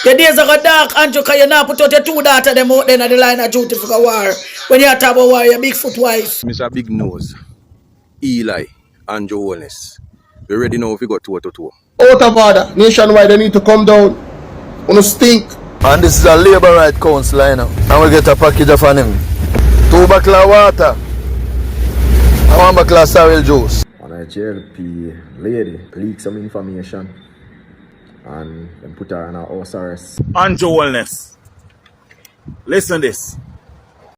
The days are go dark, Anju, because you now put out your two daughters them out then at the line of duty for the war. When you talk about war, your big foot wife. Mr. Big Nose, Eli, Anju Wellness. We ready now if we got 2-2. Out of order. Nationwide, they need to come down. On stink. And this is a labor right council, you know. And we get a package of him. 2 bottles of water. And 1 bottle of sorrel juice. And a JLP lady leaked some information and then put her on a house arrest. Anju Wellness. Listen this.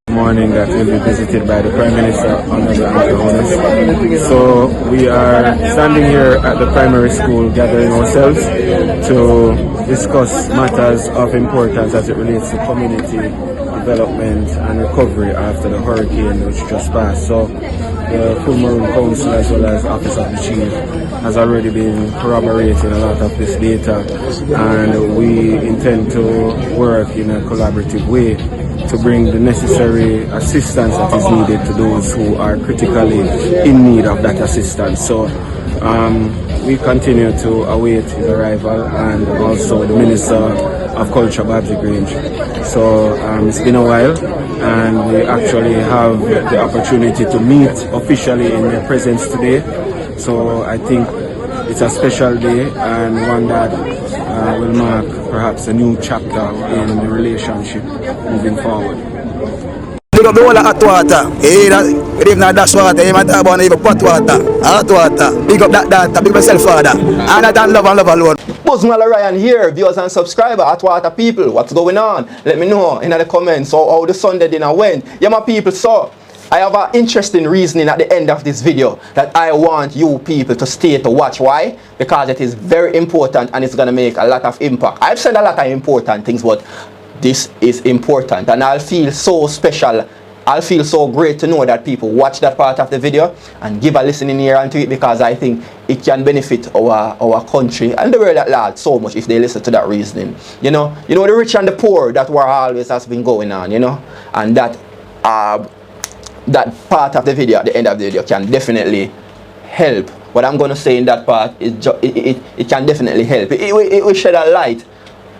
Morning that will be visited by the Prime Minister Honorable Anju. So we are standing here at the primary school gathering ourselves to discuss matters of importance as it relates to community development and recovery after the hurricane which just passed. So the Full Maroon Council as well as Office of the Chief has already been corroborating a lot of this data, and we intend to work in a collaborative way to bring the necessary assistance that is needed to those who are critically in need of that assistance. So we continue to await his arrival, and also the Minister of Culture, Babsy Grange. So it's been a while, and we actually have the opportunity to meet officially in their presence today. So I think it's a special day, and one that will mark perhaps a new chapter in the relationship moving forward. Big up the whole of hot water. We even have dash water, you might talk about even pot water, hot water. Big up that data, big up yourself, Father. And I don't love and love alone. Buzmala Ryan here, viewers and subscribers, Hot Water people. What's going on? Let me know in the comments how the Sunday dinner went. Yeah, my people, so I have an interesting reasoning at the end of this video that I want you people to stay to watch. Why? Because it is very important and it's going to make a lot of impact. I've said a lot of important things, but this is important, and I'll feel so special. I'll feel so great to know that people watch that part of the video and give a listening ear onto it, because I think it can benefit our country and the world at large so much if they listen to that reasoning. You know the rich and the poor, that war always has been going on, and that that part of the video at the end of the video can definitely help. What I'm going to say in that part is it can definitely help. It will shed a light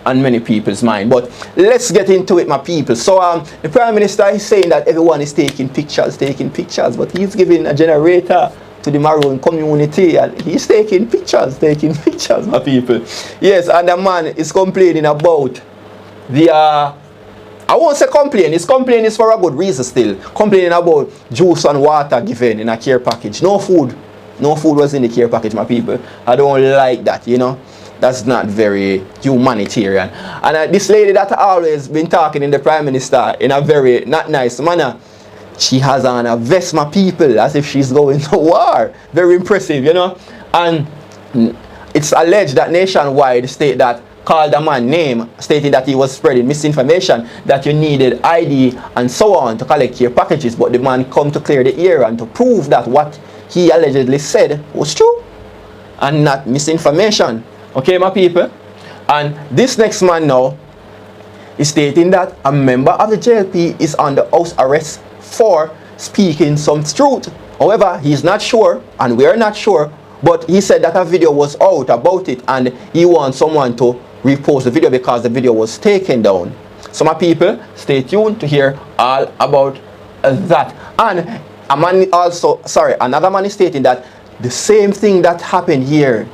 on many people's mind. But let's get into it, my people. So the Prime Minister is saying that everyone is taking pictures, but he's giving a generator to the Maroon community, and he's taking pictures, my people. Yes, and the man is complaining about the I won't say complain, his complaint is for a good reason still. Complaining about juice and water given in a care package. No food was in the care package, my people. I don't like that, That's not very humanitarian. And this lady that always been talking in the Prime Minister in a very not nice manner, she has on a vest, my people, as if she's going to war. Very impressive, And it's alleged that Nationwide state that called a man name, stating that he was spreading misinformation, that you needed ID and so on to collect your packages. But the man come to clear the air and to prove that what he allegedly said was true and not misinformation. Okay, my people? And this next man now is stating that a member of the JLP is under house arrest for speaking some truth. However, he's not sure, and we're not sure, but he said that a video was out about it, and he wants someone to repost the video because the video was taken down. So my people, stay tuned to hear all about that. And another man is stating that the same thing that happened here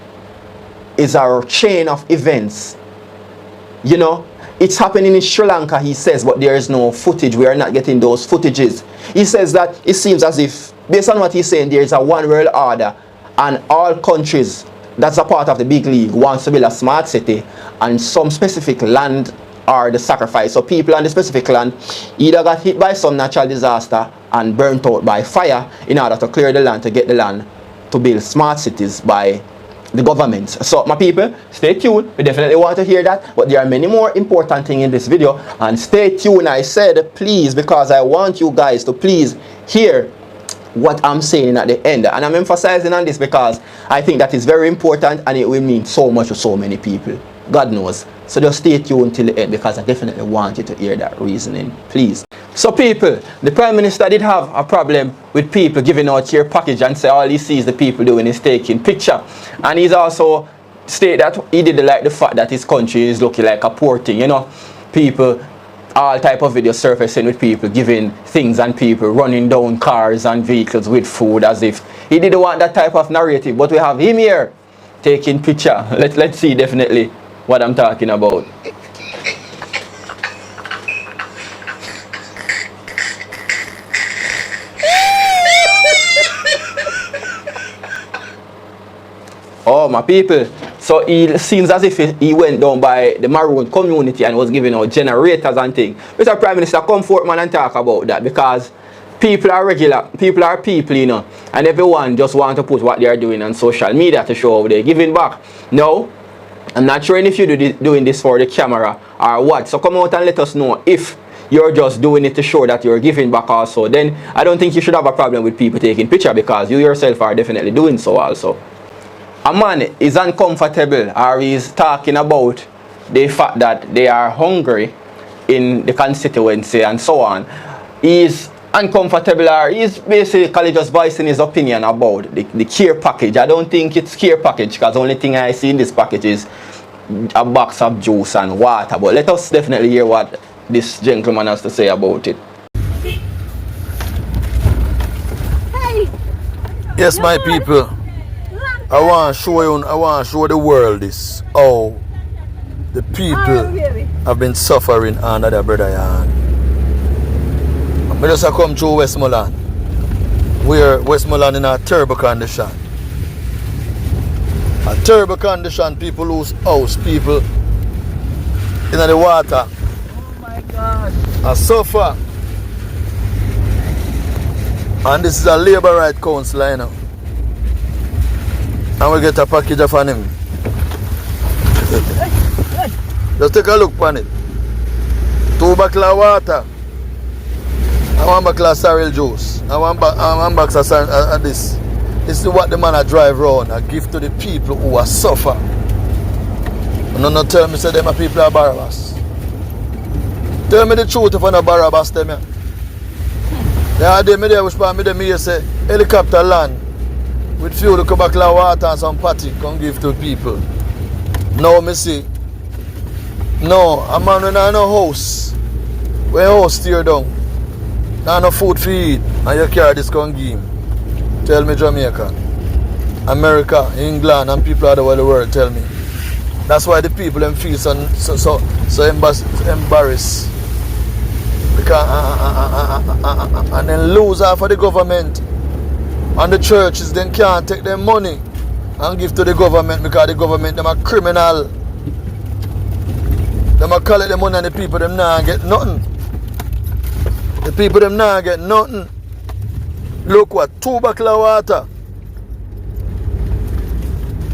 is our chain of events. It's happening in Sri Lanka, he says, but there is no footage. We are not getting those footages. He says that it seems as if, based on what he's saying, there is a one world order, and all countries that's a part of the big league wants to build a smart city, and some specific land are the sacrifice. So people on the specific land either got hit by some natural disaster and burnt out by fire in order to clear the land, to get the land to build smart cities by the government. So my people, stay tuned. We definitely want to hear that, but there are many more important things in this video, and stay tuned. I said please, because I want you guys to please hear what I'm saying at the end, and I'm emphasizing on this because I think that is very important, and it will mean so much to so many people. God knows. So just stay tuned till the end, because I definitely want you to hear that reasoning, please. So people, the Prime Minister did have a problem with people giving out your package and say all he sees the people doing is taking picture, and he's also state that he didn't like the fact that his country is looking like a poor thing, you know. People, all type of videos surfacing with people giving things and people running down cars and vehicles with food as if he didn't want that type of narrative. But we have him here taking picture. Let's see definitely what I'm talking about. Oh, my people. So it seems as if he went down by the Maroon community and was giving out generators and things. Mr. Prime Minister, come forth, man, and talk about that, because people are regular, people are people, you know, and everyone just want to put what they are doing on social media to show how they're giving back. No, I'm not sure if you're doing this for the camera or what. So come out and let us know if you're just doing it to show that you're giving back also. Then I don't think you should have a problem with people taking picture, because you yourself are definitely doing so also. A man is uncomfortable, or is talking about the fact that they are hungry in the constituency and so on. He's uncomfortable, or he's basically just voicing his opinion about the care package. I don't think it's care package, because the only thing I see in this package is a box of juice and water. But let us definitely hear what this gentleman has to say about it. Yes, my people. I want to show the world this, how the people have been suffering under their brother hand. I just come through Westmoreland, where Westmoreland in a terrible condition. A terrible condition, people lose house, people in the water. Oh my gosh. I suffer. And this is a labor right council, you know. And we get a package of him. Just take a look on it. 2 bottles of water. And 1 bottle of sorrel juice. And 1 box of this. This is what the man a drive around and give to the people who are suffer. And don't tell me say them people are Barabbas. Tell me the truth if I'm not Barabbas them. Yeah, they me there which part me there me say helicopter land. With few to come back of water and some patty come give to people. No, me see. No, a man when I no house. When house tear down. Now no food for eat. And you carry this come give him. Tell me Jamaica. America, England and people all over the world tell me. That's why the people them feel so embarrassed. Because and then lose half of the government. And the churches then can't take their money and give to the government, because the government them are criminal. Them are collect the money and the people them not get nothing. The people them not get nothing. Look what, 2 bottles of water.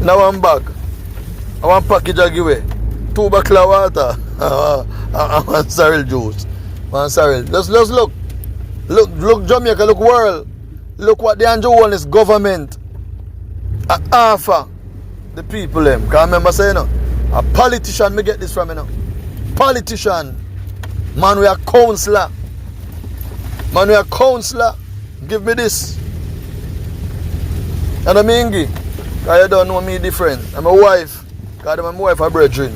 Now 1 bag. I 1 package I give away. 2 bottles of water. I 1 sorrel juice. 1 sorrel. Just look. Look Jamaica, look world. Look what the Anju want is government offer the people them. Because I remember saying, you know, a politician me get this from, you know. Politician. Man, we are counselor. Man, we are counselor. Give me this. And I'm Ingi. Because you don't know me different. I'm a wife. Because I'm my wife a brethren.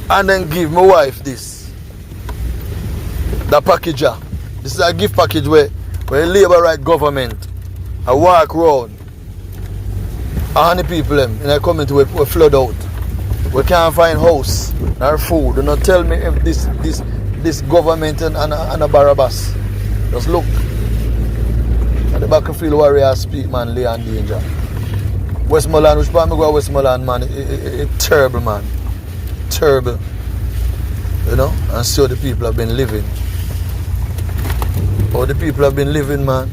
And then give my wife this. The packager. This is a gift package where the labor right government I walk around 100 people them in a community we flood out. We can't find house or food. Do not tell me if this government and a Barabbas. Just look. At the battlefield warriors speak, man, lay in danger. Westmoreland, which part me go Westmoreland, man, it's terrible, man. Terrible. You know, and see how the people have been living. How the people have been living, man.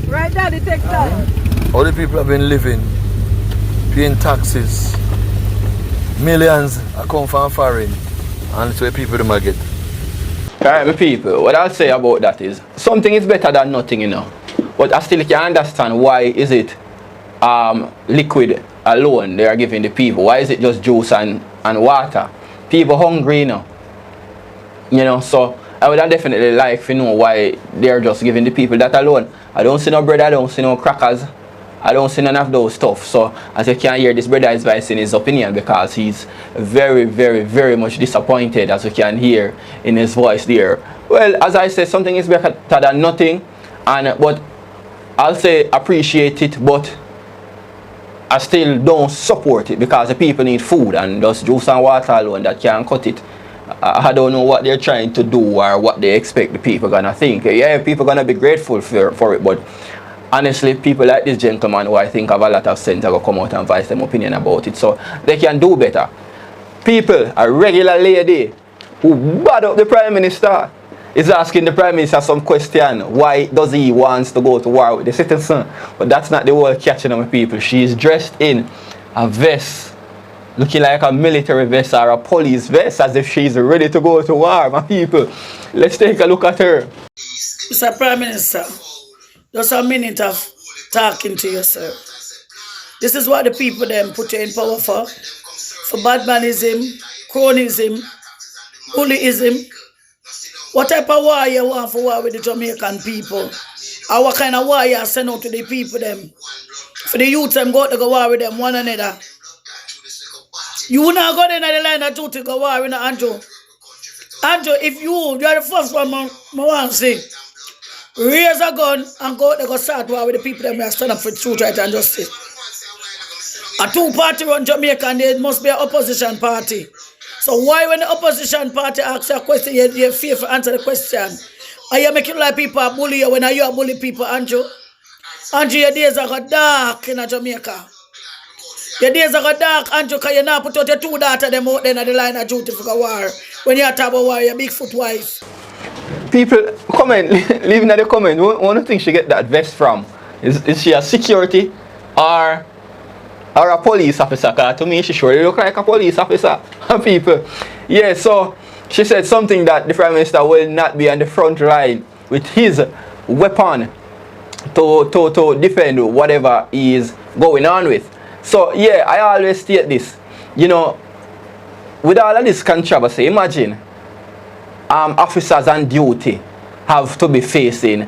Right, Daddy, take time. How the people have been living, paying taxes. Millions are come from foreign, and it's where people do get. Alright, my people, what I'll say about that is, something is better than nothing, you know. But I still can't understand why is it liquid alone they are giving the people. Why is it just juice and water? People hungry, you know. You know, so I would definitely like to know why they're just giving the people that alone. I don't see no bread, I don't see no crackers. I don't see none of those stuff. So as you can hear, this brother is voicing his opinion because he's very, very, very much disappointed, as you can hear in his voice there. Well, as I said, something is better than nothing, but I'll say appreciate it, but I still don't support it because the people need food, and just juice and water alone that can't cut it. I don't know what they're trying to do or what they expect the people gonna think. Yeah, people gonna be grateful for it, but honestly, people like this gentleman who I think have a lot of sense will come out and voice them opinion about it, so they can do better. People, a regular lady who bad up the Prime Minister is asking the Prime Minister some question. Why does he want to go to war with the citizen? But that's not the whole catching of people. She is dressed in a vest, looking like a military vest or a police vest, as if she's ready to go to war, my people. Let's take a look at her. Mr. Prime Minister, just a minute of talking to yourself. This is what the people then put you in power for badmanism, cronyism, bullyism. What type of war you want for war with the Jamaican people? Or what kind of war you send out to the people them? For the youth them go to go war with them one another. You not go in the line of duty to go war with Anju. Anju, if you're the first one I want to see, raise a gun and go to go start war with the people them that stand up for truth, right, and justice. A two-party run Jamaica and there must be an opposition party. So why when the opposition party asks you a question, you fear to answer the question? Are you making like people are bully you when you are bully people, Anju? Anju, your days are dark in Jamaica. Your days are dark, Anju, because you now put out your two daughters them out there in the line of duty for the war. When you talk about war, your Bigfoot wife. People, comment, leave in the comment. One of the things she get that vest from. Is she a security or a police officer? Because to me, she surely look like a police officer. People. Yeah, so she said something that the Prime Minister will not be on the front line with his weapon to defend whatever he is going on with. So yeah, I always state this. You know, with all of this controversy, imagine officers on duty have to be facing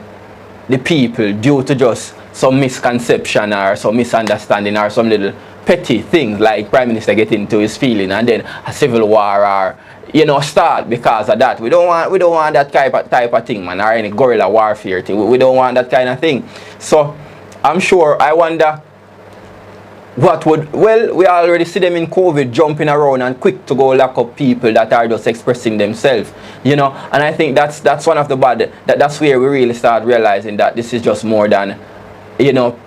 the people due to just some misconception or some misunderstanding or some little petty things like Prime Minister get into his feeling and then a civil war or start because of that. We don't want that type of thing, man, or any guerrilla warfare thing. We don't want that kind of thing. So I'm sure, I wonder what would, well, we already see them in COVID jumping around and quick to go lock up people that are just expressing themselves, and I think that's one of the bad, that's where we really start realizing that this is just more than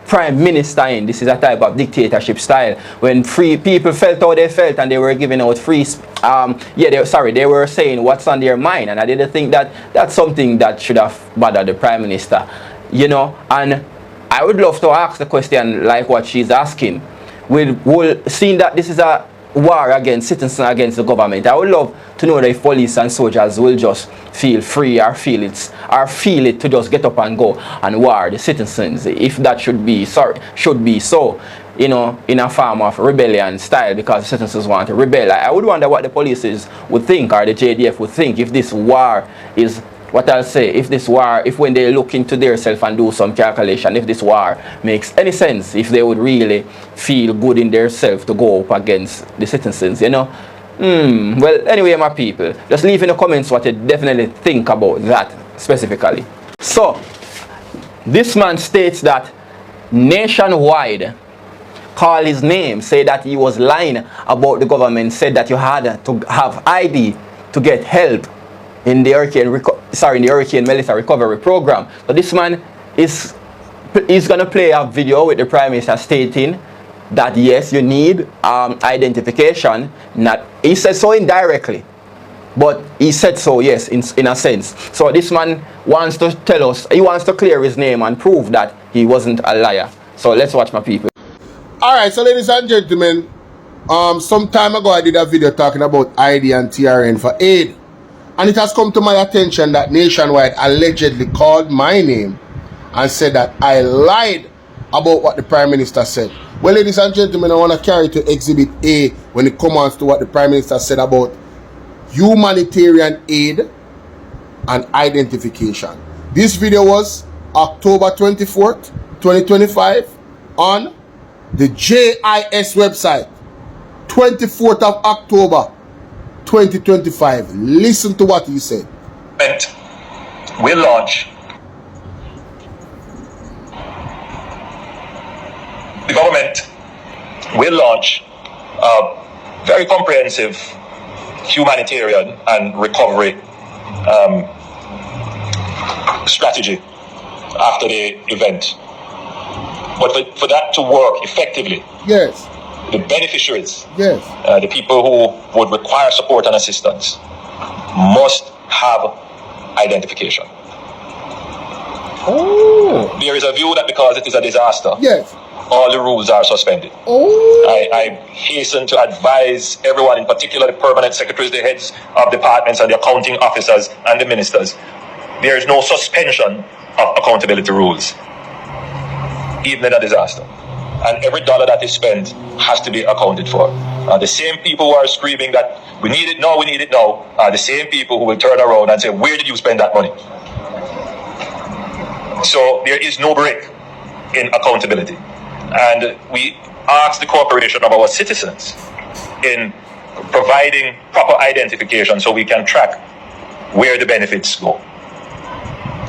Prime Minister in. This is a type of dictatorship style. When free people felt how they felt and they were giving out free, they were saying what's on their mind, and I didn't think that that's something that should have bothered the Prime Minister, and I would love to ask the question like what she's asking. Seeing that this is a war against citizens, against the government, I would love to know that if police and soldiers will just feel free or feel it to just get up and go and war the citizens, if that should be so, in a form of rebellion style, because citizens want to rebel. I would wonder what the police would think, or the JDF would think, if this war is, what I'll say, if when they look into themselves and do some calculation, if this war makes any sense, if they would really feel good in themselves to go up against the citizens, Well, anyway, my people, just leave in the comments what you definitely think about that specifically. So, this man states that Nationwide called his name, say that he was lying about the government, said that you had to have ID to get help in the Hurricane Melissa recovery program. So this man is gonna play a video with the Prime Minister stating that yes, you need identification. He said so indirectly, but he said so, yes, in a sense. So this man wants to tell us, he wants to clear his name and prove that he wasn't a liar. So let's watch, my people. Alright, so ladies and gentlemen, some time ago I did a video talking about ID and TRN for aid. And it has come to my attention that Nationwide allegedly called my name and said that I lied about what the Prime Minister said. Well, ladies and gentlemen, I want to carry to Exhibit A when it comes to what the Prime Minister said about humanitarian aid and identification. This video was October 24th, 2025, on the JIS website, 24th of October 2025. Listen to what he said. Will launch the government will launch a very comprehensive humanitarian and recovery strategy after the event. But for that to work effectively, yes, the beneficiaries, yes, the people who would require support and assistance must have identification. Oh. There is a view that because it is a disaster, yes, all the rules are suspended. Oh. I hasten to advise everyone, in particular the permanent secretaries, the heads of departments and the accounting officers and the ministers, there is no suspension of accountability rules, even in a disaster. And every dollar that is spent has to be accounted for. The same people who are screaming that we need it now, are the same people who will turn around and say, where did you spend that money? So there is no break in accountability. And we ask the cooperation of our citizens in providing proper identification so we can track where the benefits go,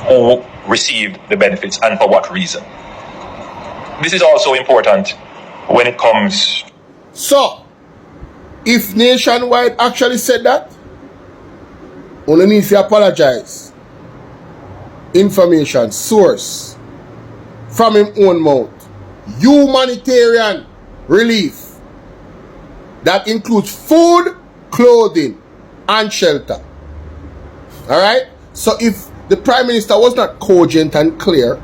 who received the benefits and for what reason. This is also important when it comes. So, if Nationwide actually said that, only need to apologize. Information source from him own mouth. Humanitarian relief that includes food, clothing, and shelter. Alright? So if the Prime Minister was not cogent and clear,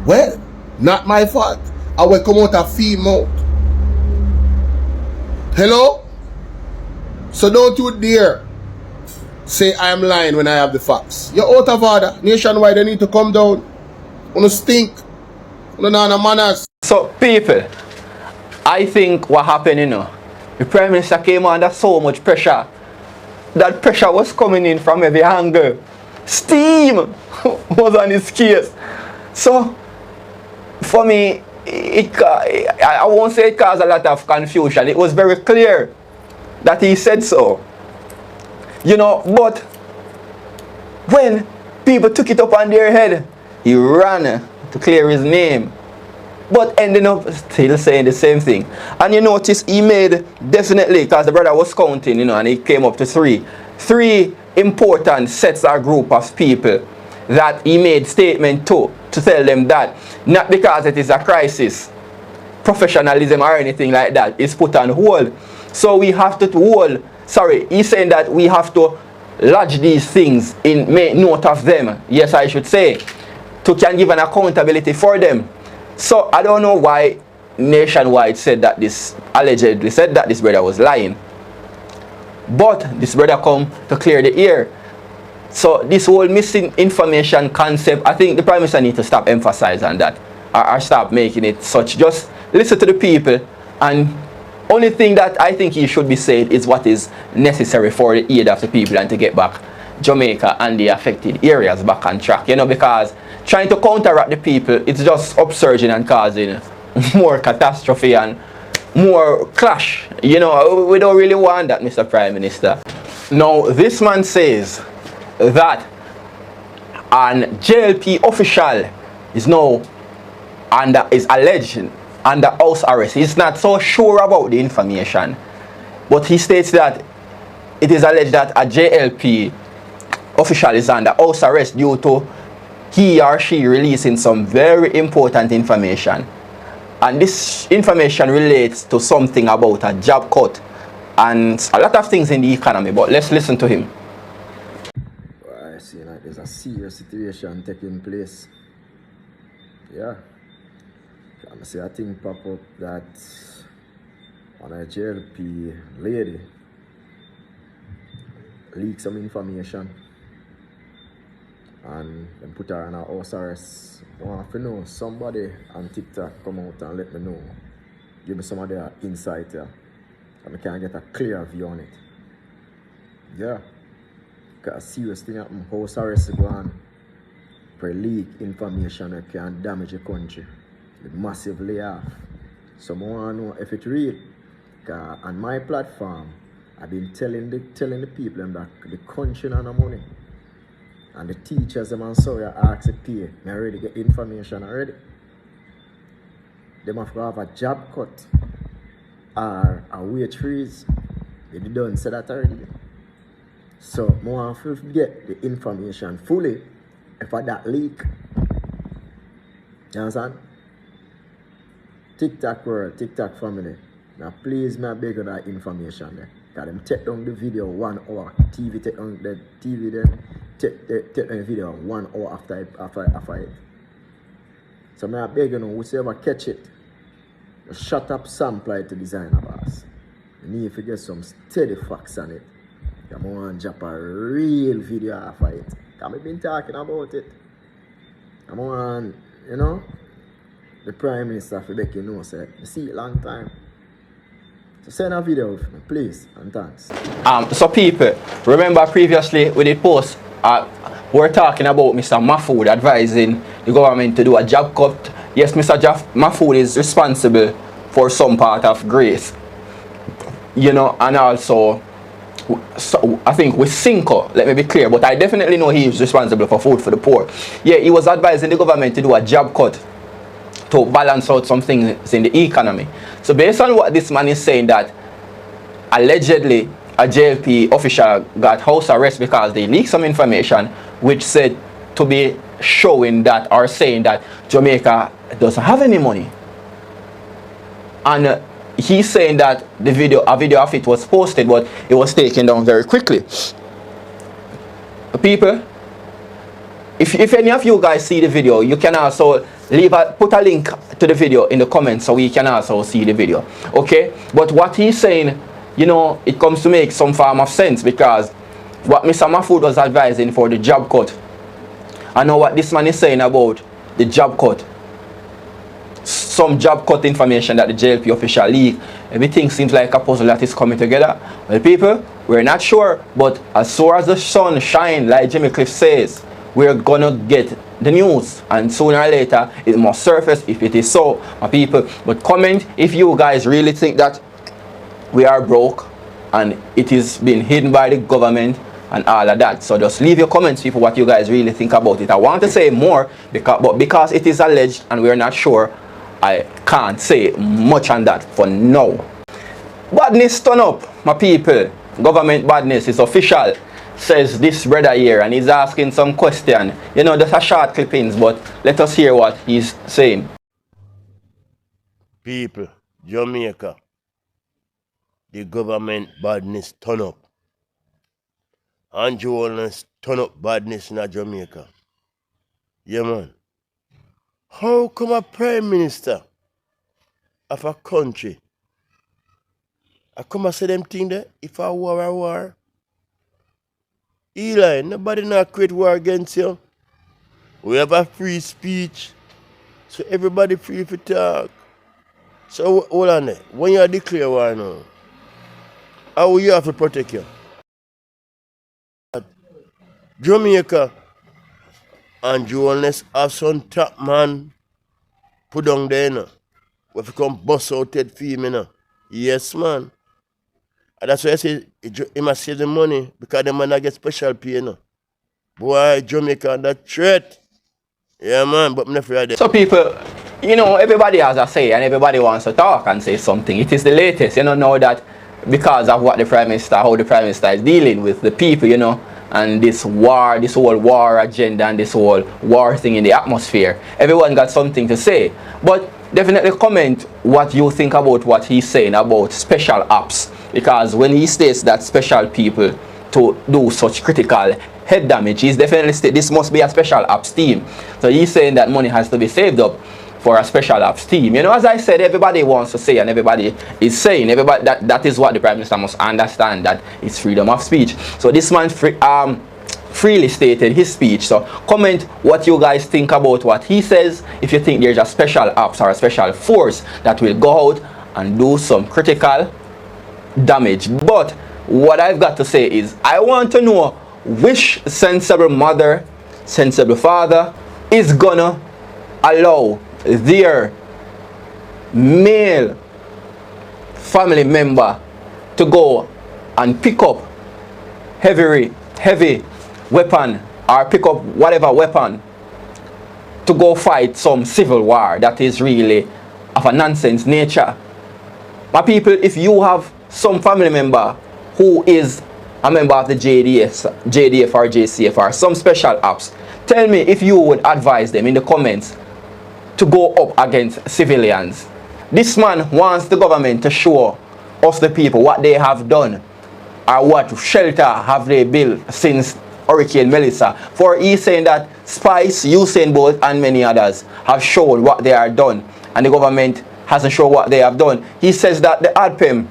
well, not my fault. I will come out a fee mouth. Hello? So don't you dare say I am lying when I have the facts. You're out of order. Nationwide, they need to come down. On a stink. On a manners. So people, I think what happened, the Prime Minister came under so much pressure. That pressure was coming in from every angle. Steam was on his case. So for me, I won't say it caused a lot of confusion. It was very clear that he said so. But when people took it up on their head, he ran to clear his name, but ending up still saying the same thing. And you notice he made, definitely, because the brother was counting, and he came up to three important sets or group of people that he made statement to tell them that not because it is a crisis, professionalism or anything like that is put on hold. So we have to he's saying that we have to lodge these things in, make note of them, yes I should say, to can give an accountability for them. So I don't know why Nationwide allegedly said that this brother was lying. But this brother come to clear the air. So this whole missing information concept, I think the Prime Minister needs to stop emphasizing that or stop making it such. Just listen to the people, and only thing that I think he should be saying is what is necessary for the aid of the people and to get back Jamaica and the affected areas back on track. Because trying to counteract the people, it's just upsurging and causing more catastrophe and more clash. We don't really want that, Mr. Prime Minister. Now, this man says that an JLP official is now is alleged under house arrest. He's not so sure about the information, but he states that it is alleged that a JLP official is under house arrest due to he or she releasing some very important information. And this information relates to something about a job cut and a lot of things in the economy. But let's listen to him. I see like there's a serious situation taking place. Yeah. I see a thing pop up that on a JLP lady leaked some information and then put her on a house arrest. I want to know somebody on TikTok come out and let me know. Give me some of their insight here. And I can get a clear view on it. Yeah. Because a serious thing happen. House arrest go on for leak information that can damage the country. the massive layoff. So I want to know if it's real. Because on my platform, I've been telling the people that the country not no money. And the teachers them and sorry ask to pay. I already get information already. They must have a job cut or a wage freeze. They don't say that already. So I want to get the information fully if I that leak. You understand? TikTok world, TikTok family. Now please me beg you that information there. Because them take down the video 1 hour. TV take down the TV then take down the video 1 hour after it. So me beg you know, whoever catch it, just shut up sample it to designer boss. You need to get some steady facts on it. I want to drop a real video after it. Because I've been talking about it. I want, you know, the Prime Minister for make you know, say, I see it long time. So send a video with me, please, and thanks. So people, remember previously we did post, we're talking about Mr. Mahfoud advising the government to do a job cut. Yes, Mr. Mahfoud is responsible for some part of grace. You know, and also, so I think with Cinco, let me be clear, but I definitely know he is responsible for food for the poor. Yeah, he was advising the government to do a job cut to balance out some things in the economy. So based on what this man is saying, that allegedly a JLP official got house arrest because they leaked some information which said to be showing that or saying that Jamaica doesn't have any money. And he's saying that a video of it was posted, but it was taken down very quickly. People, if any of you guys see the video, you can also put a link to the video in the comments so we can also see the video. Okay? But what he's saying, you know, it comes to make some form of sense, because what Mr. Mahfoud was advising for the job cut, I know what this man is saying about the job cut. Some job cut information that the JLP official leaked. Everything seems like a puzzle that is coming together. Well, people, we're not sure, but as soon as the sun shines, like Jimmy Cliff says, we're gonna get the news, and sooner or later it must surface if it is so, my people. But comment if you guys really think that we are broke and it is being hidden by the government and all of that. So just leave your comments, people, what you guys really think about it. I want to say more, but because it is alleged and we're not sure, I can't say much on that for now. Badness turn up, my people. Government badness is official, says this brother here, and he's asking some question. You know, just a short clippings, but let us hear what he's saying. People, Jamaica, the government badness turn up. Anju turn up badness in Jamaica. Yeah, man. How come a prime minister of a country, I come and say them thing there, if I war a war? Eli, nobody not create war against you. We have a free speech, so everybody free to talk. So hold on there. When you declare war now, how will you have to protect you? Jamaica and journalists have some top man put down there, you know. We have come bust out that film, you know. Yes, man. And that's why I say he must save the money, because the man not get special pay, you know. Boy, Jamaica under threat. Yeah, man, but I'm not afraid of that. So people, you know, everybody has a say and everybody wants to talk and say something. It is the latest, you know that because of what the Prime Minister, how the Prime Minister is dealing with the people, you know, and this war, this whole war agenda and this whole war thing in the atmosphere. Everyone got something to say. But definitely comment what you think about what he's saying about special ops. Because when he states that special people to do such critical head damage, he's definitely stating this must be a special ops team. So he's saying that money has to be saved up for a special ops team. You know, as I said, everybody wants to say and everybody is saying, everybody that is what the Prime Minister must understand, that it's freedom of speech. So this man freely stated his speech. So comment what you guys think about what he says, if you think there's a special ops or a special force that will go out and do some critical damage. But what I've got to say is, I want to know which sensible mother, sensible father is gonna allow their male family member to go and pick up heavy weapon or pick up whatever weapon to go fight some civil war that is really of a nonsense nature. My people, if you have some family member who is a member of the JDF or JCF or some special ops, tell me if you would advise them in the comments to go up against civilians. This man wants the government to show us the people what they have done or what shelter have they built since Hurricane Melissa. For he's saying that Spice, Usain Bolt and many others have shown what they are done and the government hasn't shown what they have done. He says that the ADPEM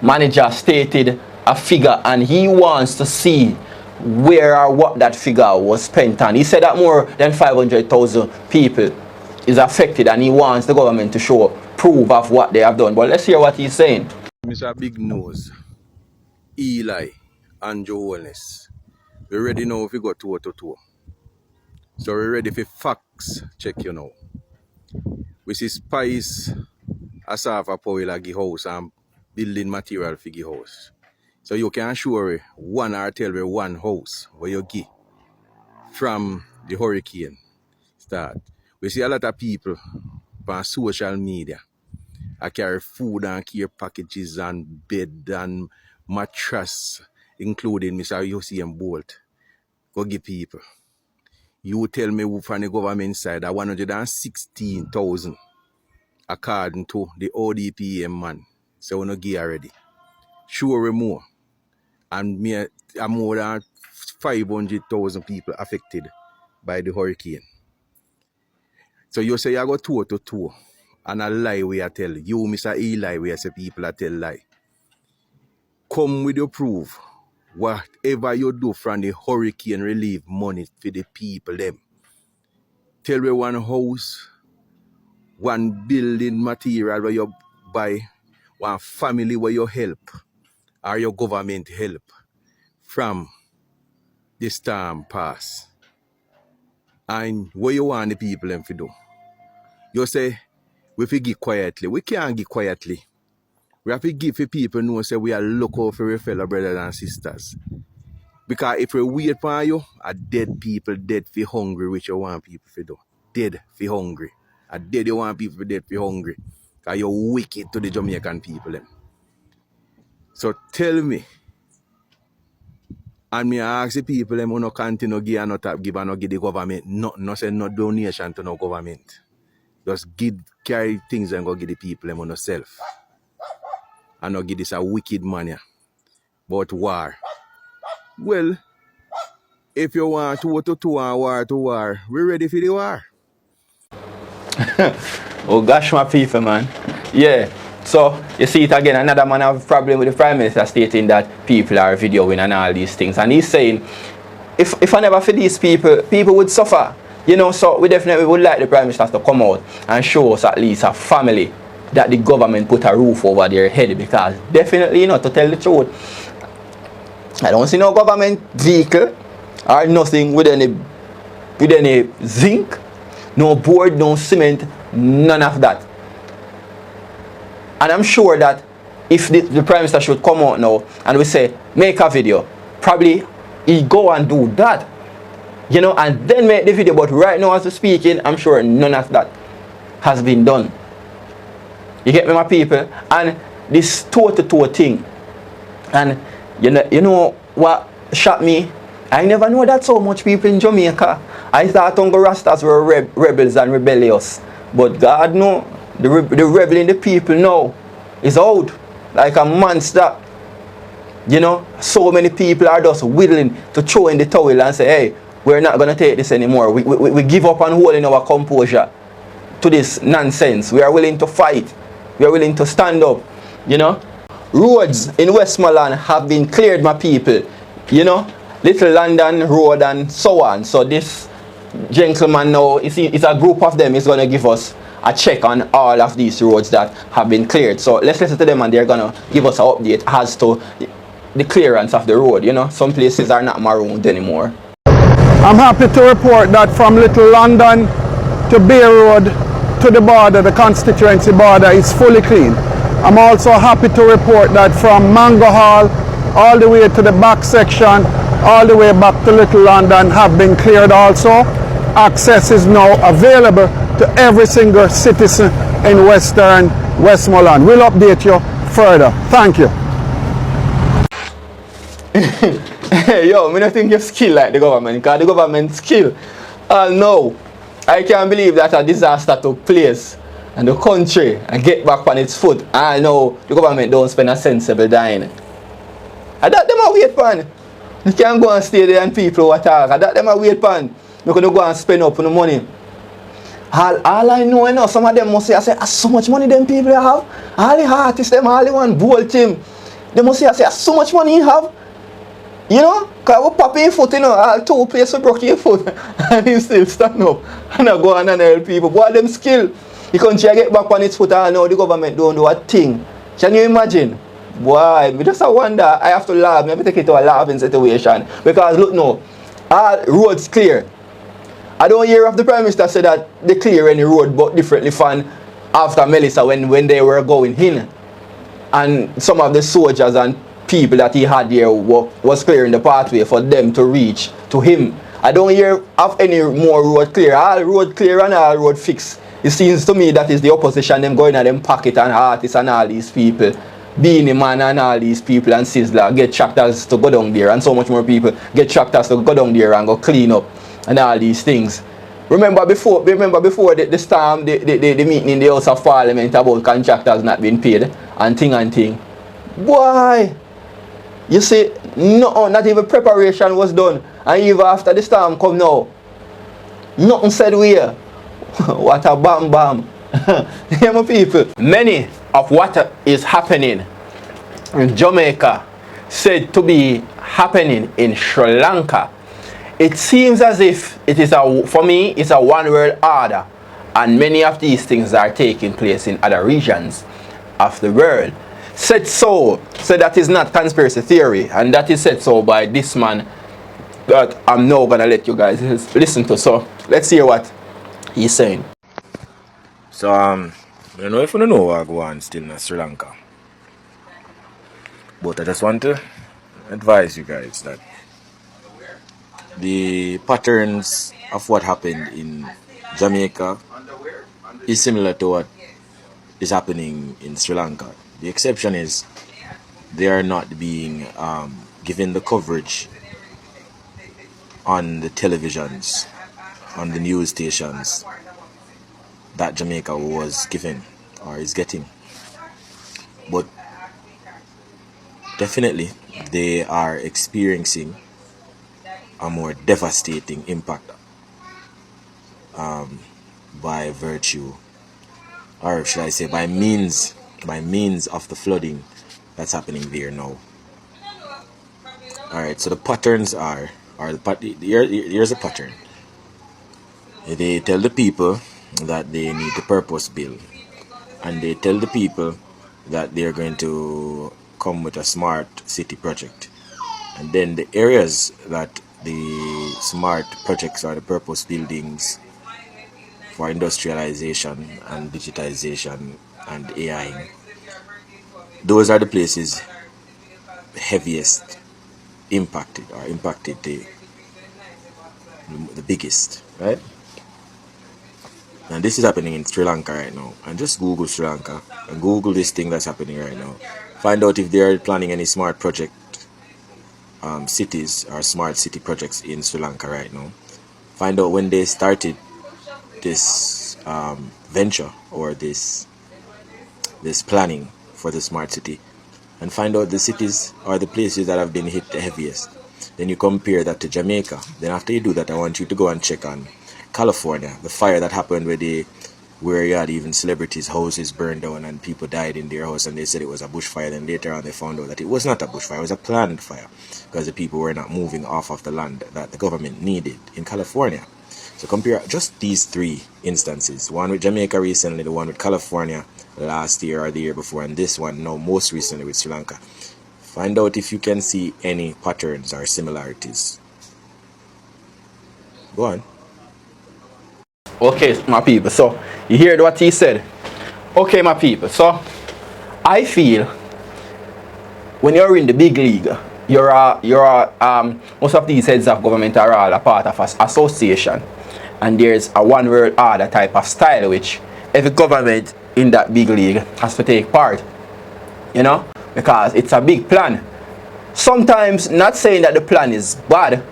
manager stated a figure and he wants to see where or what that figure was spent on. He said that more than 500,000 people is affected and he wants the government to show proof of what they have done. But let's hear what he's saying. Mr. Big Nose, Eli, Anju Wellness. We ready now if we go toe to toe. So we ready for facts check you now. We see Spice Asafa Powell give house and building material for give house. So you can assure one or tell me one house where you give from the hurricane start. We see a lot of people on social media. I carry food and care packages and bed and mattress, including Mr. Usain Bolt. Go give people. You tell me who from the government side that 116,000 according to the ODPM man. So we no give already. Sure more. And me are more than 500,000 people affected by the hurricane. So you say you go toe to toe. And a lie we are tell. You, Mr. Eli, we are say people are tell lie. Come with your proof. Whatever you do from the hurricane relief money for the people them. Tell me one house, one building material where you buy, one family where you help, or your government help from the storm pass. And what you want the people them to do. You say, we have to give quietly. We can't give quietly. We have to give the people know say we are looking for our fellow brothers and sisters. Because if we wait for you, a dead people dead for hungry, which you want people to do. Dead for hungry. A dead you want people dead for hungry. Because you're wicked to the Jamaican people. Them. So tell me, and me ask the people them who no continue give and not give and not give the government. No say no donation to no government. Just carry things and go give the people them on yourself. And not give this a wicked man but war. Well, if you want to and war to war, we're ready for the war. Oh gosh, my people, man. Yeah. So you see it again, another man have a problem with the Prime Minister stating that people are videoing and all these things. And he's saying, if I never feed these people, people would suffer. You know, so we definitely would like the Prime Minister to come out and show us at least a family that the government put a roof over their head, because definitely, you know, to tell the truth, I don't see no government vehicle or nothing with any zinc, no board, no cement, none of that. And I'm sure that if the Prime Minister should come out now and we say, make a video, probably he go and do that, you know, and then make the video. But right now as we're speaking, I'm sure none of that has been done. You get me, my people? And this toe-to-toe thing, and you know what shocked me? I never know that so much people in Jamaica. I thought Uncle Rastas were rebels and rebellious. But God no, the rebel in the people now is out like a monster. You know, so many people are just willing to throw in the towel and say, hey, we're not going to take this anymore. We give up on holding our composure to this nonsense. We are willing to fight. We are willing to stand up, you know. Roads in Westmoreland have been cleared, my people. You know, Little London Road and so on. So this gentleman now, it's a group of them, is going to give us a check on all of these roads that have been cleared. So let's listen to them and they're going to give us an update as to the clearance of the road. You know, some places are not marooned anymore. I'm happy to report that from Little London to Bay Road, to the border, the constituency border, is fully clean. I'm also happy to report that from Mango Hall all the way to the back section, all the way back to Little London have been cleared also. Access is now available to every single citizen in Western Westmoreland. We'll update you further. Thank you. Yo, I don't think you skill like the government, because the government skill. No, I can't believe that a disaster took place and the country and get back on its foot. I know the government don't spend a sensible dime. I thought them a wait pan. You can't go and stay there and people will talk. I thought them a wait pan. You're going to go and spend up on the money. All I know, you know, some of them must say, so much money them people have. All the artists, them, all the one bold team. They must say, so much money you have. You know, because we pop in foot, you know, all two places broke your foot. And he still stand up. And I go on and help people. What them skill? The country get back on its foot and now the government don't do a thing. Can you imagine? Boy, we just wonder. I have to laugh. Maybe take it to a laughing situation. Because look now, all roads clear. I don't hear of the Prime Minister say that they clear any road but differently from after Melissa when they were going in. And some of the soldiers and people that he had there was clearing the pathway for them to reach to him. I don't hear of any more road clear. All road clear and all road fixed. It seems to me that is the opposition them going at them pocket and artists and all these people. Beanie Man and all these people and Sizzler get tractors to go down there and so much more people get tractors to go down there and go clean up and all these things. Remember before the storm, the meeting in the House of Parliament about contractors not being paid and thing. Boy, you see, no, not even preparation was done. And even after the storm come now, nothing said where. What a bam. Hear my people. Many of what is happening in Jamaica said to be happening in Sri Lanka. It seems as if it is for me, it's a one world order. And many of these things are taking place in other regions of the world. Said that is not conspiracy theory, and that is said so by this man that I'm now gonna let you guys listen to. So let's hear what he's saying. So I don't know if you know what go on still in Sri Lanka, but I just want to advise you guys that the patterns of what happened in Jamaica is similar to what is happening in Sri Lanka. The exception is they are not being given the coverage on the televisions, on the news stations that Jamaica was given or is getting. But definitely they are experiencing a more devastating impact by virtue, or should I say by means of the flooding that's happening there now. Alright, so the patterns here's a pattern. They tell the people that they need the purpose bill, and they tell the people that they're going to come with a smart city project, and then the areas that the smart projects or the purpose buildings for industrialization and digitization and AI, those are the places heaviest impacted the biggest, right? And this is happening in Sri Lanka right now. And just Google Sri Lanka and Google this thing that's happening right now. Find out if they're planning any smart project cities or smart city projects in Sri Lanka right now. Find out when they started this venture or this planning for the smart city, and find out the cities or the places that have been hit the heaviest. Then you compare that to Jamaica. Then after you do that, I want you to go and check on California, the fire that happened where you had even celebrities' houses burned down and people died in their house, and they said it was a bushfire. Then later on they found out that it was not a bushfire, it was a planned fire, because the people were not moving off of the land that the government needed in California. So compare just these three instances, one with Jamaica recently, the one with California last year or the year before, and this one now most recently with Sri Lanka. Find out if you can see any patterns or similarities. Go on. Okay, my people, so You hear what he said? Okay, my people. So I feel when you're in the big league, most of these heads of government are all a part of an association, and there's a one world order type of style which every government in that big league has to take part, you know, because it's a big plan. Sometimes, not saying that the plan is bad,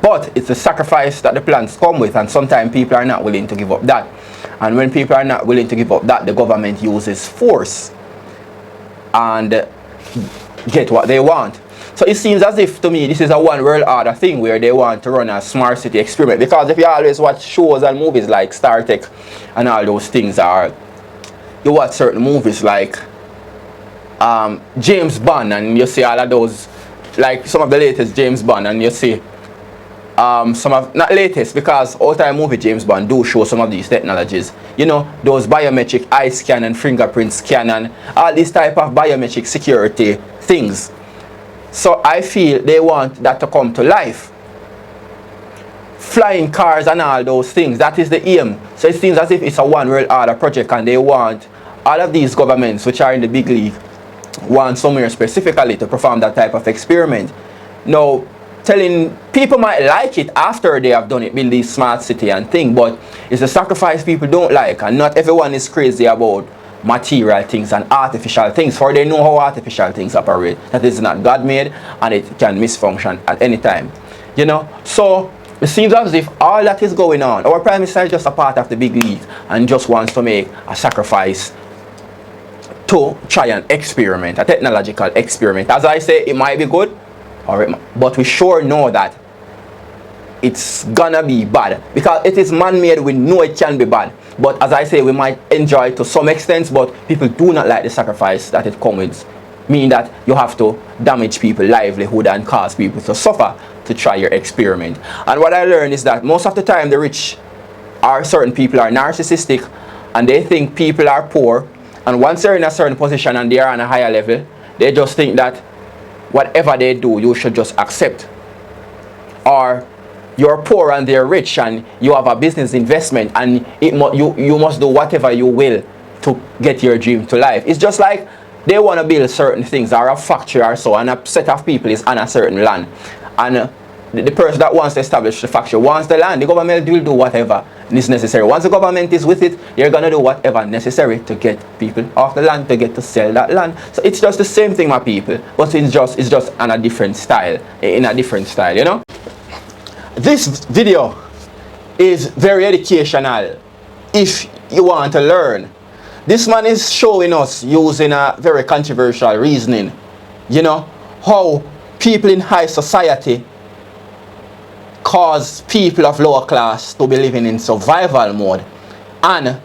but it's a sacrifice that the plans come with, and sometimes people are not willing to give up that. And when people are not willing to give up that, the government uses force and get what they want. So it seems as if, to me, this is a one world order thing where they want to run a smart city experiment. Because if you always watch shows and movies like Star Trek and all those things, or you watch certain movies like James Bond, and you see all of those, like some of the latest James Bond, and you see some of, not latest, because all-time movie James Bond do show some of these technologies. You know, those biometric eye scan and fingerprint scan and all these type of biometric security things. So I feel they want that to come to life. Flying cars and all those things, that is the aim. So it seems as if it's a one world order project, and they want all of these governments which are in the big league want somewhere specifically to perform that type of experiment. Now, telling people might like it after they have done it, build this smart city and thing, but it's a sacrifice people don't like, and not everyone is crazy about material things and artificial things, for they know how artificial things operate, that is not God made and it can misfunction at any time, you know. So it seems as if all that is going on, our Prime Minister is just a part of the big league and just wants to make a sacrifice to try an experiment, a technological experiment. As I say, it might be good, but we sure know that it's gonna be bad, because it is man-made. We know it can be bad, but as I say, we might enjoy it to some extent, but people do not like the sacrifice that it comes with, meaning that you have to damage people's livelihood and cause people to suffer to try your experiment. And what I learned is that most of the time the rich or certain people are narcissistic, and they think people are poor, and once they're in a certain position and they are on a higher level, they just think that whatever they do, you should just accept. Or you're poor and they're rich and you have a business investment, and you must do whatever you will to get your dream to life. It's just like they want to build certain things, or a factory or so, and a set of people is on a certain land. And the person that wants to establish the factory wants the land. The government will do whatever is necessary. Once the government is with it, they're going to do whatever necessary to get people off the land, to get to sell that land. So it's just the same thing, my people, but it's just on a different style, in a different style, you know. This video is very educational if you want to learn. This man is showing us, using a very controversial reasoning, you know, how people in high society cause people of lower class to be living in survival mode and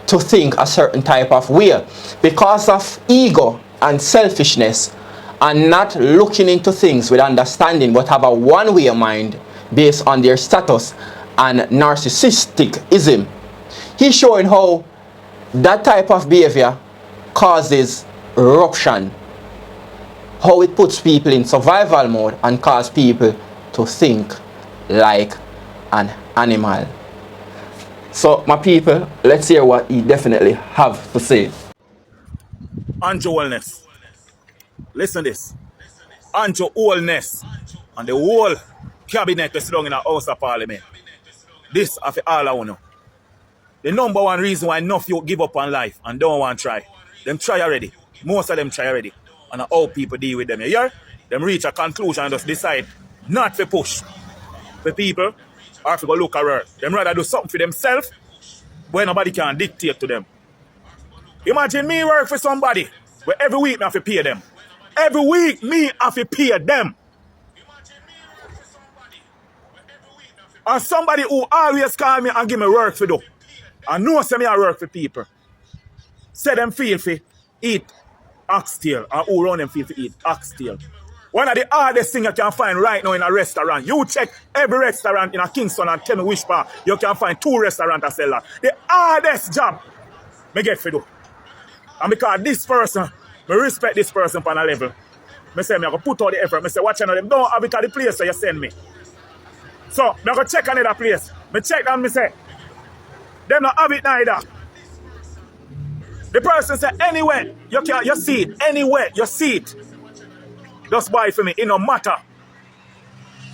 to think a certain type of way because of ego and selfishness, and not looking into things with understanding, but have a one-way mind based on their status and narcissistic-ism. He's showing how that type of behavior causes eruption, how it puts people in survival mode and causes people to think like an animal. So my people, let's hear what he definitely have to say. Anju Wellness. Listen this. Anju Wellness and the whole cabinet is down in the House of Parliament. This of all I want to know. The number one reason why enough you give up on life and don't want to try. Them try already. Most of them try already. And how people deal with them. You hear? Them reach a conclusion and just decide not to push for people or to go look around. Them rather do something for themselves where nobody can dictate to them. Imagine me work for somebody where every week me have to pay them. Every week me have to pay them. And somebody who always call me and give me work for do. And know say me I work for people. Say them feel for eat oxtail, and who run them feel for eat oxtail. One of the hardest things you can find right now in a restaurant. You check every restaurant in a Kingston and tell me which part you can find 2 restaurants that sell that. The hardest job me get for do. And because this person, me respect this person on a level. Me say me I go put all the effort. Me say watch out them don't have it at the place where you send me. So me I go check another place. Me check and me say Them not have it neither. The person said, anywhere you see it, anywhere you see it, just buy it for me. It no matter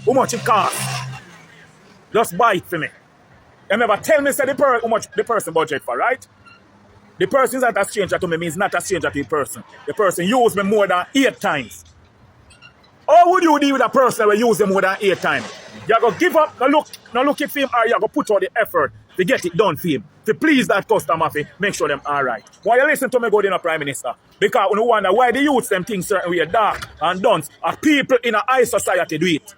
how much it costs. Just buy it for me. You never tell me say how much the person budget for, right? The person is not a stranger to me, means not a stranger to the person. The person used me more than 8 times. How would you deal with a person who use them more than 8 times? You go give up, no look at him, or you go put all the effort to get it done for him. To please that customer, make sure them alright. Why you listen to me go to the Prime Minister? Because you wonder why the youths them things certain way dark and dunce. Are people in a high society do it.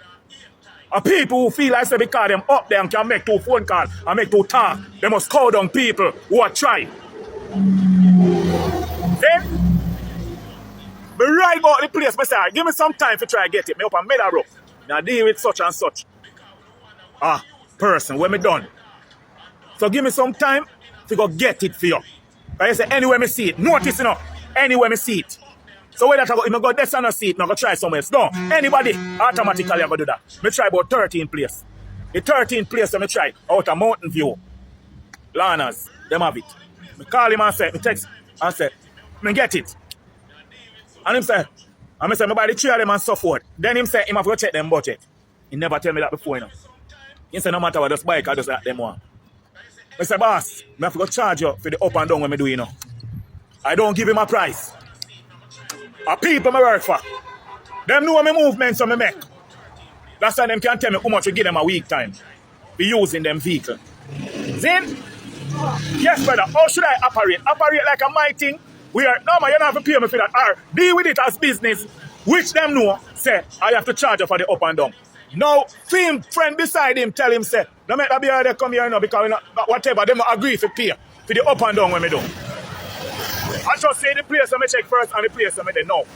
Are people who feel like say because them up there and can make 2 phone calls and make 2 talk. They must call down people who are trying. Then, but right about the place, say, give me some time to try to get it. Me up a medal rope. Now deal with such and such person when me done. So give me some time to go get it for you. I say anywhere me see it. Notice enough. Anywhere me see it. So whether I go this and I see it, now go try somewhere else. No. Anybody automatically I go do that. Me try about 13 place. The 13 place I me try out of Mountain View. Lanas, them have it. Me call him and say, me text and say, me get it. And him say, and me say, me buy the 3 of them and so forth. Then him say, him have to check them budget. He never tell me that before, you know. He say, no matter what, just buy it, I just let them one. I say, boss, I have to go charge you for the up and down when I do, you know. I don't give him a price. A people I work for. Them know my movements so I make. That's why them can tell me how much we give them a week time. For using them vehicle. Then, yes, brother, how should I operate? Operate like a my thing? No, man, you don't have to pay me for that. Or deal with it as business, which them know, say, I have to charge you for the up and down. Now, film friend beside him tell him, say, no make that be how they come here now because we not, whatever, they don't agree to pay for the up and down when we do. I just say the place I check first and the place I know.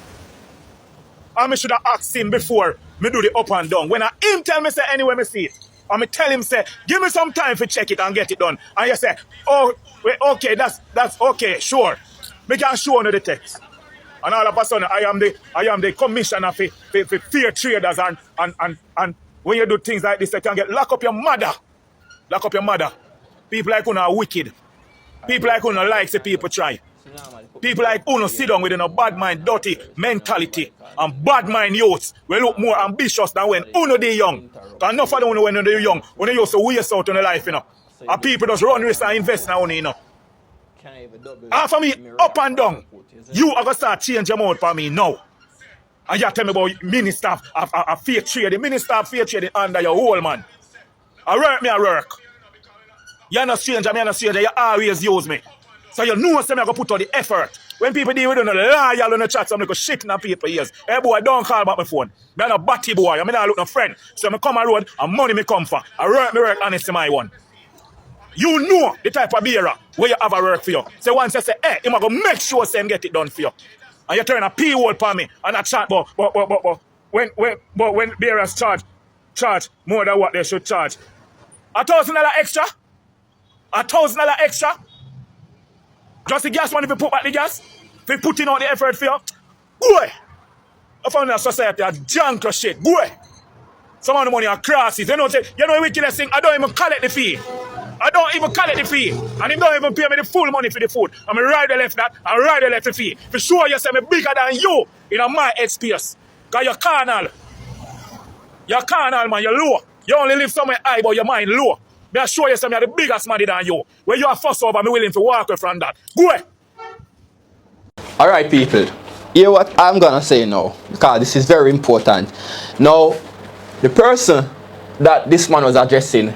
And I should have asked him before me do the up and down. When him tell me, say, anywhere me see it, and I tell him, say, give me some time to check it and get it done. And you say, oh, wait, okay, that's okay, sure. Me can show you the text. And all of a sudden, I am the commissioner for fair traders and when you do things like this, you can get lock up your mother. Lock up your mother. People like Uno are wicked. People like Uno like say people try. People like Uno sit down with a bad mind, dirty mentality, and bad mind youths will look more ambitious than when Uno they young. Because enough of them when they're young, when they used to waste out on their life, you know. And people just run risk and invest now, you know. And for me, up and down, you are going to start change your mouth for me now. And you tell me about minister of fair trading. Minister of fair trading under your whole man. I work. You're not stranger, I'm not stranger. You always use me. So you know I'm going to put all the effort. When people deal with you, loyal on the chat, so I'm going to shit in the people ears. Hey boy, don't call back my phone. I'm not a batty boy. I'm not looking no friend. So I come on road and money me come for. I work honest to my one. You know the type of bearer where you have a work for you. So once I say, hey, I'm going to make sure say get it done for you. And you turn a P-word for me and a chat, but when bearers charge more than what they should charge. $1,000 extra? $1,000 extra? Just the gas money if you put back the gas? If you put in all the effort for you? Boy! I found that society a junk of shit. Boy! Some of the money are crosses. You know the wickedest thing? I don't even collect the fee. I don't even collect the fee. And he don't even pay me the full money for the food. I'm a rider left that, and rider left the fee. For sure you say me bigger than you in my head space. Because you're carnal. You're carnal, man. You're low. You only live somewhere high, but your mind low. Be sure you say me are the biggest money than you. When you are fuss over, me willing to walk away from that. Go ahead. Alright, people. Hear what I'm gonna say now, because this is very important. Now, the person that this man was addressing,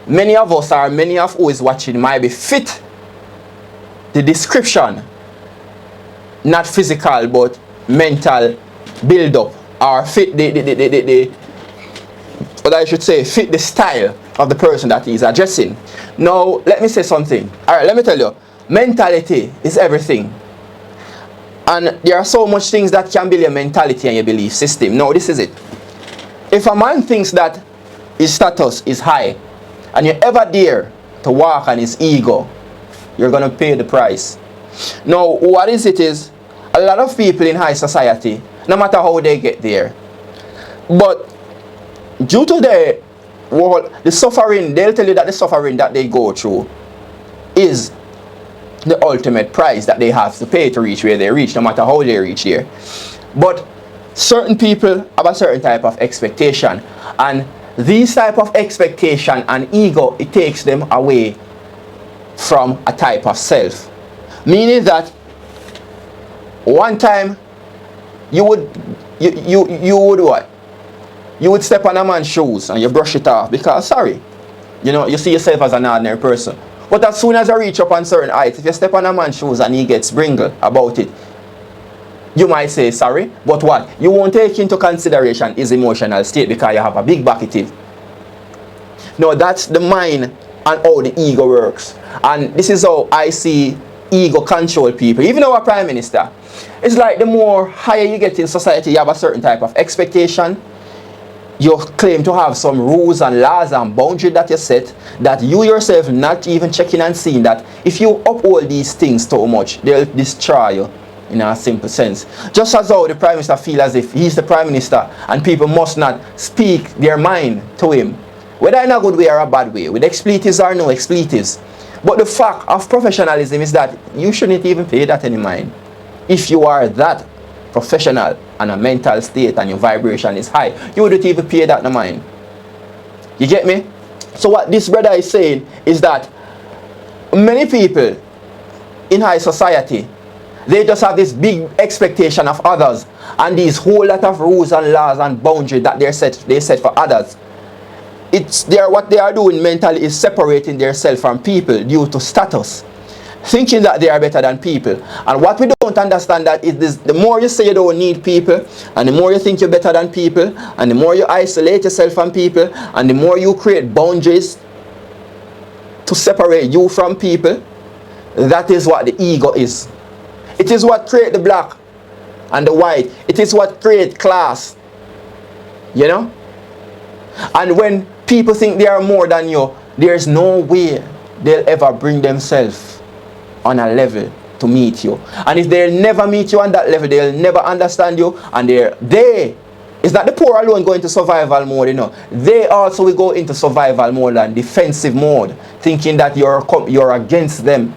many of us or many of who is watching might be fit the description, not physical but mental build up, or fit what I should say, fit the style of the person that he's addressing. Now, let me say something. Alright, let me tell you, mentality is everything. And there are so much things that can build your mentality and your belief system. Now, this is it. If a man thinks that his status is high, and you ever dare to walk on his ego, you're going to pay the price. Now, what is it is, a lot of people in high society, no matter how they get there, but due to the suffering, they'll tell you that the suffering that they go through, is the ultimate price that they have to pay to reach where they reach, no matter how they reach there. But certain people have a certain type of expectation, and these type of expectation and ego, it takes them away from a type of self. Meaning that one time you would what? You would step on a man's shoes and you brush it off because sorry, you know, you see yourself as an ordinary person. But as soon as you reach up on certain heights, if you step on a man's shoes and he gets bringle about it, you might say sorry, but what? You won't take into consideration his emotional state because you have a big bucket. No, that's the mind and how the ego works. And this is how I see ego control people. Even our prime minister, it's like the more higher you get in society, you have a certain type of expectation. You claim to have some rules and laws and boundaries that you set, that you yourself not even checking and seeing that if you uphold these things too much, they'll destroy you in a simple sense. Just as how the prime minister feels as if he's the prime minister and people must not speak their mind to him, whether in a good way or a bad way, with expletives or no expletives. But the fact of professionalism is that you shouldn't even pay that any mind. If you are that professional and a mental state and your vibration is high, you wouldn't even pay that no mind. You get me? So what this brother is saying is that many people in high society, they just have this big expectation of others and these whole lot of rules and laws and boundaries that they set for others. What they are doing mentally is separating themselves from people due to status, thinking that they are better than people. And what we don't understand that is this: the more you say you don't need people, and the more you think you're better than people, and the more you isolate yourself from people, and the more you create boundaries to separate you from people, that is what the ego is. It is what creates the black and the white. It is what creates class. You know? And when people think they are more than you, there's no way they'll ever bring themselves on a level to meet you. And if they'll never meet you on that level, they'll never understand you. And it's not the poor alone going to survival mode, you know. They also will go into survival mode and defensive mode, thinking that you're against them.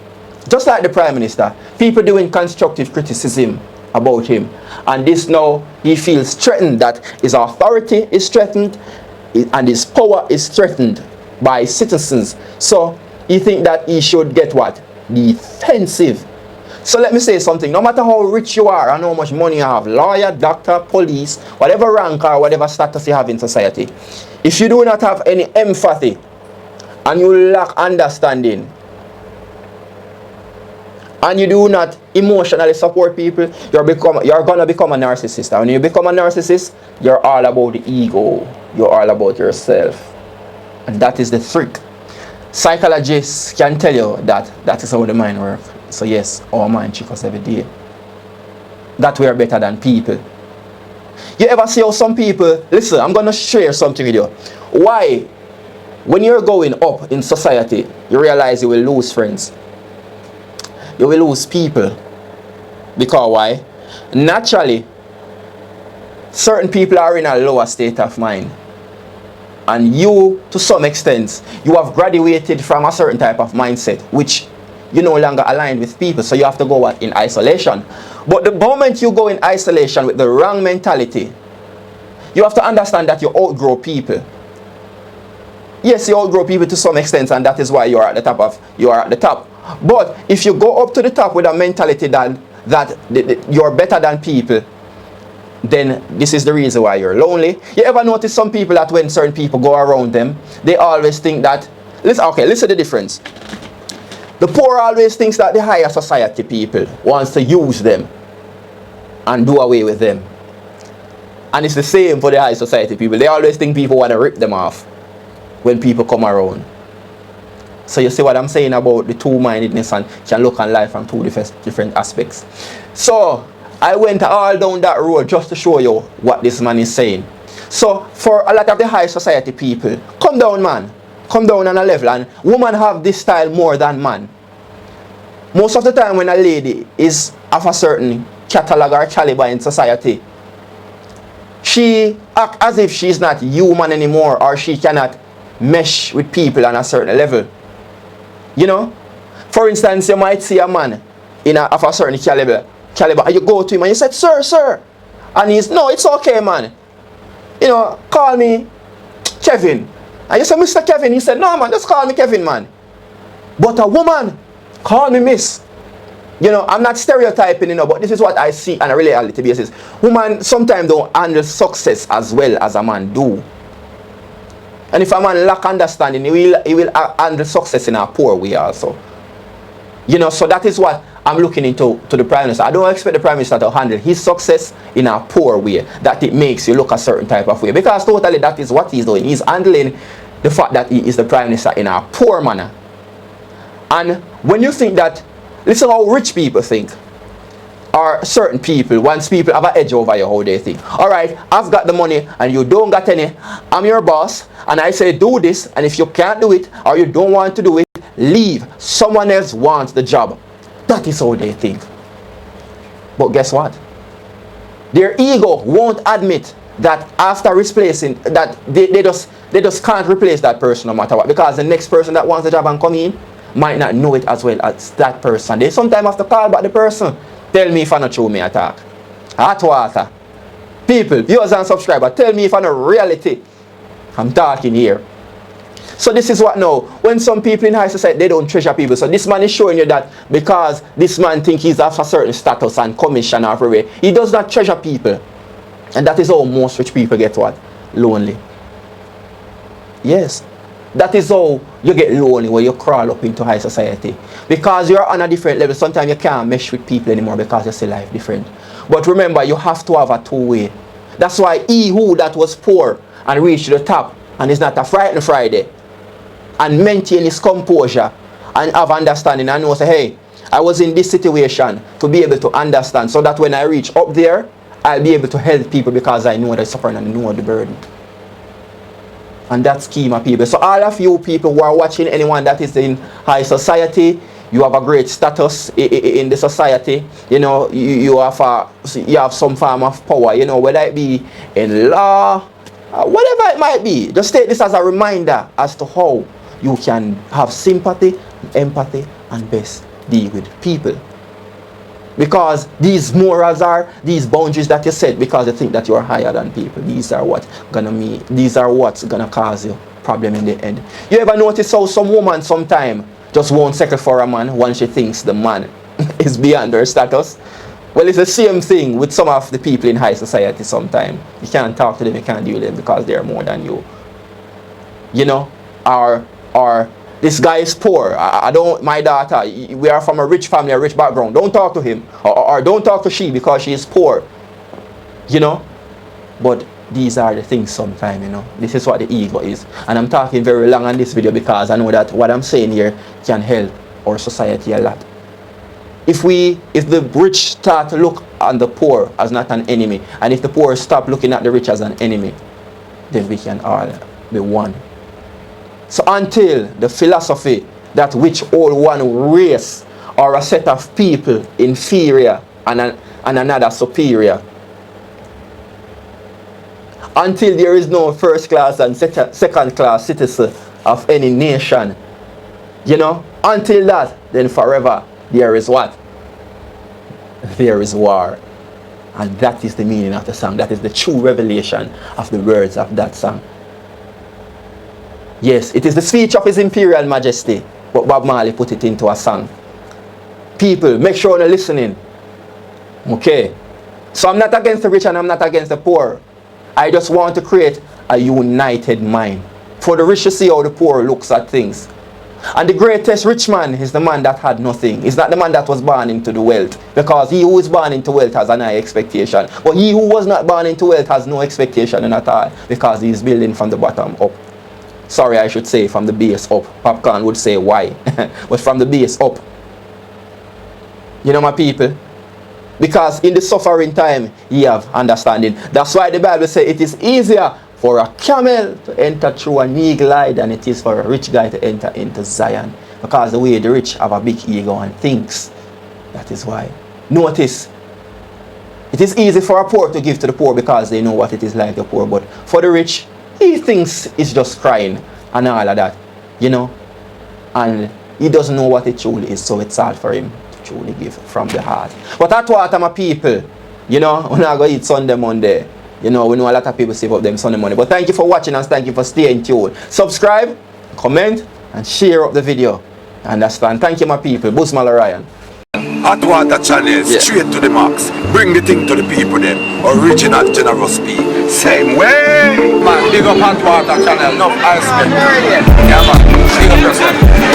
Just like the prime minister, people doing constructive criticism about him. And this now, he feels threatened, that his authority is threatened and his power is threatened by citizens. So he thinks that he should get what? Defensive. So let me say something. No matter how rich you are and how much money you have, lawyer, doctor, police, whatever rank or whatever status you have in society, if you do not have any empathy and you lack understanding and you do not emotionally support people, you're going to become a narcissist. And when you become a narcissist, you're all about the ego. You're all about yourself. And that is the trick. Psychologists can tell you that is how the mind works. So yes, our mind trick us every day. That we are better than people. You ever see how some people, listen, I'm going to share something with you. Why, when you're going up in society, you realize you will lose friends. You will lose people. Because why? Naturally, certain people are in a lower state of mind. And you, to some extent, you have graduated from a certain type of mindset, which you no longer align with people. So you have to go in isolation. But the moment you go in isolation with the wrong mentality, you have to understand that you outgrow people. Yes, you outgrow people to some extent, and that is why you are at the top. But if you go up to the top with a mentality that you're better than people, then this is the reason why you're lonely. You ever notice some people that when certain people go around them, they always think that, listen to the difference. The poor always thinks that the higher society people wants to use them and do away with them. And it's the same for the high society people. They always think people want to rip them off when people come around. So you see what I'm saying about the two-mindedness, and can look on life from two different aspects. So I went all down that road just to show you what this man is saying. So for a lot of the high society people, come down, man. Come down on a level. And women have this style more than man. Most of the time when a lady is of a certain catalog or caliber in society, she acts as if she's not human anymore, or she cannot mesh with people on a certain level. You know? For instance, you might see a man of a certain caliber, and you go to him and you said, sir. And he's, no, it's okay, man. You know, call me Kevin. And you say, Mr. Kevin. He said, no, man, just call me Kevin, man. But a woman, call me Miss. You know, I'm not stereotyping, you know, but this is what I see on a reality basis. Women sometimes don't handle success as well as a man do. And if a man lack understanding, he will handle success in a poor way also. You know, so that is what I'm looking into to the Prime Minister. I don't expect the Prime Minister to handle his success in a poor way, that it makes you look a certain type of way. Because totally that is what he's doing. He's handling the fact that he is the Prime Minister in a poor manner. And when you think that, listen how rich people think. Or certain people, once people have an edge over you, how they think. Alright, I've got the money and you don't got any. I'm your boss and I say do this, and if you can't do it or you don't want to do it, leave. Someone else wants the job. That is how they think. But guess what? Their ego won't admit that after replacing, that they just can't replace that person no matter what. Because the next person that wants the job and come in might not know it as well as that person. They sometimes have to call back the person. Tell me if I not true me attack. Hot water. People, viewers and subscribers, tell me if I not reality. I'm talking here. So this is what now, when some people in high society, they don't treasure people. So this man is showing you that because this man thinks he's of a certain status and commission or everywhere, he does not treasure people. And that is how most rich people get what? Lonely. Yes. That is how you get lonely when you crawl up into high society. Because you're on a different level. Sometimes you can't mesh with people anymore because you see life different. But remember, you have to have a two-way. That's why he who that was poor and reached the top and is not a frightened Friday and maintain his composure and have understanding and know, say, hey, I was in this situation to be able to understand so that when I reach up there, I'll be able to help people because I know they're suffering and know the burden. And that's key, my people. So all of you people who are watching, anyone that is in high society, you have a great status in the society. You know, you have some form of power, you know, whether it be in law, whatever it might be. Just take this as a reminder as to how you can have sympathy, empathy, and best deal with people. Because these morals are, these boundaries that you set because you think that you are higher than people. These are what's gonna cause you problem in the end. You ever notice how some woman sometime just won't settle for a man once she thinks the man is beyond her status? Well, it's the same thing with some of the people in high society sometimes. You can't talk to them, you can't deal with them because they're more than you. You know? Or this guy is poor. My daughter, we are from a rich family, a rich background. Don't talk to him. Or don't talk to she because she is poor. You know? But these are the things sometimes, you know. This is what the ego is. And I'm talking very long on this video because I know that what I'm saying here can help our society a lot. If the rich start to look at the poor as not an enemy, and if the poor stop looking at the rich as an enemy, then we can all be one. So until the philosophy that which all one race or a set of people inferior and another superior, until there is no first class and second class citizen of any nation, you know, until that, then forever there is what? There is war. And that is the meaning of the song. That is the true revelation of the words of that song. Yes, it is the speech of His Imperial Majesty, but Bob Marley put it into a song. People, make sure you're listening. Okay. So I'm not against the rich and I'm not against the poor. I just want to create a united mind. For the rich to see how the poor looks at things. And the greatest rich man is the man that had nothing. It's not the man that was born into the wealth. Because he who is born into wealth has an high expectation. But he who was not born into wealth has no expectation at all. Because he is building from the bottom up. Sorry, I should say from the base up. Popcorn would say why. But from the base up. You know, my people? Because in the suffering time, you have understanding. That's why the Bible says it is easier for a camel to enter through an eagle eye than it is for a rich guy to enter into Zion. Because the way the rich have a big ego and thinks. That is why. Notice, it is easy for a poor to give to the poor because they know what it is like the poor. But for the rich, he thinks it's just crying and all of that. You know? And he doesn't know what it truly is, so it's hard for him to truly give from the heart. But that's what my people, you know, when I go eat Sunday, Monday, you know, we know a lot of people save up them Sunday money. But thank you for watching and thank you for staying tuned. Subscribe, comment, and share up the video. Understand? Thank you, my people. Busmal Ryan. Hot Water Channel, straight to the max. Bring the thing to the people then. Original generous people. Same way. Man, big up Hot Water Channel, enough ice cream. Yeah man, big up yourself.